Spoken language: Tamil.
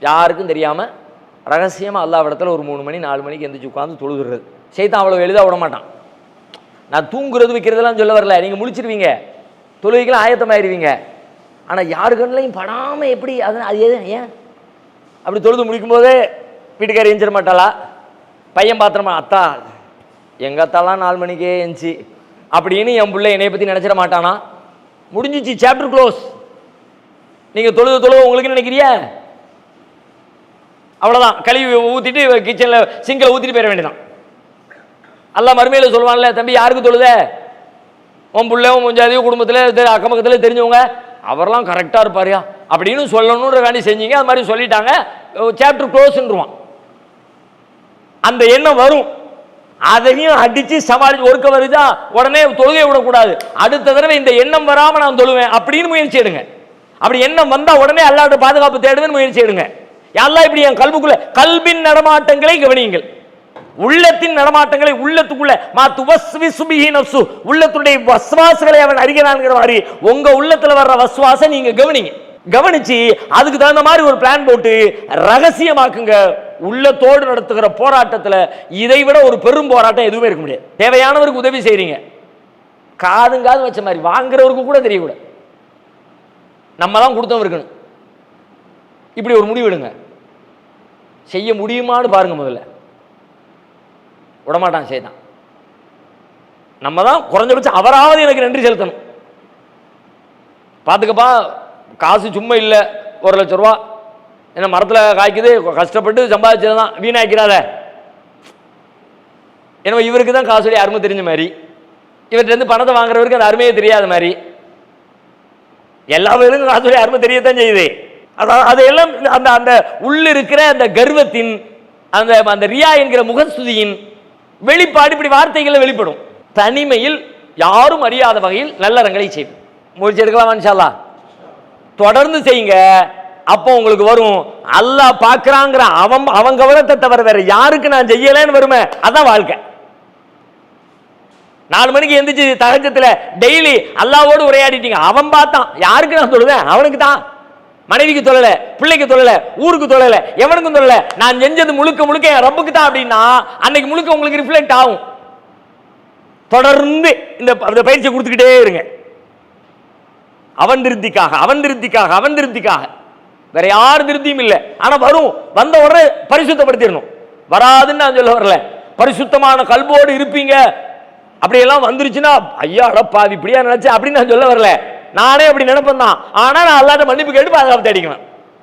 யாருக்கும் தெரியாமல் ரகசியமாக அல்லாஹ்விடத்தில் ஒரு 3 மணி 4 மணிக்கு எந்திரிச்சு உட்காந்து தொழுகிறது. சைத்தான் அவ்வளோ எளிதாக விட மாட்டான். நான் தூங்குறது வைக்கிறதெல்லாம் சொல்ல வரல, நீங்கள் முழிச்சிருவீங்க, தொழுகைக்கெல்லாம் ஆயத்தமாயிருவீங்க. ஆனால் யாரு கண்ணிலையும் படாமல் எப்படி அது எது ஏன் அப்படி தொழுது முடிக்கும் போதே வீட்டுக்காரி எஞ்சிட மாட்டாளா? பையன் பாத்திரமா, அத்தா எங்கள் அத்தாலாம் 4 மணிக்கே எஞ்சி அப்படின்னு என் பிள்ளை என்னைய பற்றி நினச்சிட மாட்டானா? முடிஞ்சிச்சு, சாப்டர் க்ளோஸ். நீங்கள் தொழுது உங்களுக்கு நினைக்கிறிய அவ்வளோதான். கழுவி ஊற்றிட்டு கிச்சனில் சிங்கில் ஊற்றிட்டு போயிட வேண்டியதான். அல்லாஹ் மறுமையில் சொல்லுவான்ல, தம்பி யாருக்கு தொழுத? உன் பிள்ளை உன் முஞ்சாதியோ குடும்பத்தில் அக்கம் பக்கத்தில் தெரிஞ்சவங்க, அவரெல்லாம் கரெக்டாக இருப்பாரியா அப்படின்னு சொல்லணுன்ற வேண்டி செஞ்சீங்க. அது மாதிரி சொல்லிட்டாங்க, சாப்டர் க்ளோஸ்ன்றுவான். அந்த எண்ணம் வரும், அதையும் அடித்து சமாளிச்சு ஒருக்க வருதா உடனே தொழுகை விடக்கூடாது. அடுத்த தடவை இந்த எண்ணம் வராமல் நான் தொழுவேன் அப்படின்னு முயற்சி எடுங்க. அப்படி எண்ணம் வந்தால் உடனே அல்லாஹ்வுடைய பாதுகாப்பு தேடுவேன் முயற்சி எடுங்க. அல்லாஹ் இப்படி என் கல்புக்குள்ள கல்பின் நடமாட்டங்களை கவனியுங்கள். உள்ளத்தின் நடமாட்டங்களை உள்ளத்துக்குள்ள உள்ளத்துடைய வஸ்வாசுகளை அவன் அறிகிறான்ங்கிற மாதிரி உங்க உள்ளத்துல வர்ற வஸ்வாச நீங்க கவனிங்க. கவனிச்சு அதுக்கு தகுந்த மாதிரி ஒரு பிளான் போட்டு ரகசியமாக்குங்க. உள்ளத்தோடு நடத்துகிற போராட்டத்தில் இதை விட ஒரு பெரும் போராட்டம் எதுவுமே இருக்க முடியாது. தேவையானவருக்கு உதவி செய்றீங்க, காதுங்காது வச்ச மாதிரி வாங்குறவருக்கு கூட தெரியக்கூடாது, நம்ம தான் கொடுத்தவங்க இருக்கணும். இப்படி ஒரு முடிவு எடுங்க. செய்ய முடியுமான்னு பாருங்க. முதல்ல விடமாட்டான் செய்தான். நம்ம தான் குறைஞ்சபட்சம் அவராவது எனக்கு நன்றி செலுத்தணும். பார்த்துக்கப்பா, காசு சும்மா இல்லை, 1 லட்ச ரூபா என்ன மரத்தில் காய்க்குது, கஷ்டப்பட்டு சம்பாதிச்சது தான், வீணாக்கிறாத. ஏன்னா இவருக்கு தான் காசுடைய அருமை தெரிஞ்ச மாதிரி, இவர்கிட்ட பணத்தை வாங்குறவருக்கு அந்த அருமையே தெரியாத மாதிரி, எல்லா பேருக்கும் காசுடைய அருமை தெரியத்தான் செய்யுது. அதையெல்லாம் அந்த அந்த உள்ள இருக்கிற அந்த கர்வத்தின் அந்த அந்த ரியா என்கிற முகஸ்துதியின் வெளிப்பாடு இப்படி வார்த்தைகளில் வெளிப்படும். தனிமையில் யாரும் அறியாத வகையில் நல்லறங்களை செய்யும். முயற்சி எடுக்கலாம் இன்ஷா அல்லாஹ். தொடர்ந்து செய்யுங்க. அப்போ உங்களுக்கு வரும், அல்லாஹ் பார்க்கறாங்கிற அவன் கவனத்தை தவிர வேற யாருக்கு நான் செய்யலன்னு வருமே, அதான் வாழ்க்கை. 4 மணிக்கு எந்திரிச்சு தஹஜ்ஜுல டெய்லி அல்லாஹ்வோடு உரையாடிட்டீங்க, அவன் பார்த்தான். யாருக்கு நான் சொல்லுவேன்? அவனுக்கு தான். மனைவிக்கு தொழல, பிள்ளைக்கு தொழல, ஊருக்கு தொழல, எவனுக்கும் தொழல, நான் செஞ்சது முழுக்க முழுக்க என் ரப்புக்கு தான் அப்படின்னா அன்னைக்கு முழுக்க உங்களுக்கு ரிஃப்ளெக்ட் ஆகும். தொடர்ந்து இந்த பயிற்சியை கொடுத்துக்கிட்டே இருங்க. அவன் திருப்திக்காக, அவன் திருப்திக்காக, அவன் திருப்திக்காக, வேற யார் திருப்தியும் இல்லை. ஆனா வரும், வந்த உடனே பரிசுத்தப்படுத்திடணும். வராதுன்னு நான் சொல்ல வரல, பரிசுத்தமான கல்போடு இருப்பீங்க. அப்படியெல்லாம் வந்துருச்சுன்னா ஐயா அடப்பாவி இப்படியா நினைச்சேன் அப்படின்னு நான் சொல்ல வரல. நானே அப்படி நினைப்பேன் தான். ஆனா நான் அல்லாஹ்ட்ட மன்னிப்பு கேட்டு பாதுகாப்பு தேடிக்குவேன்.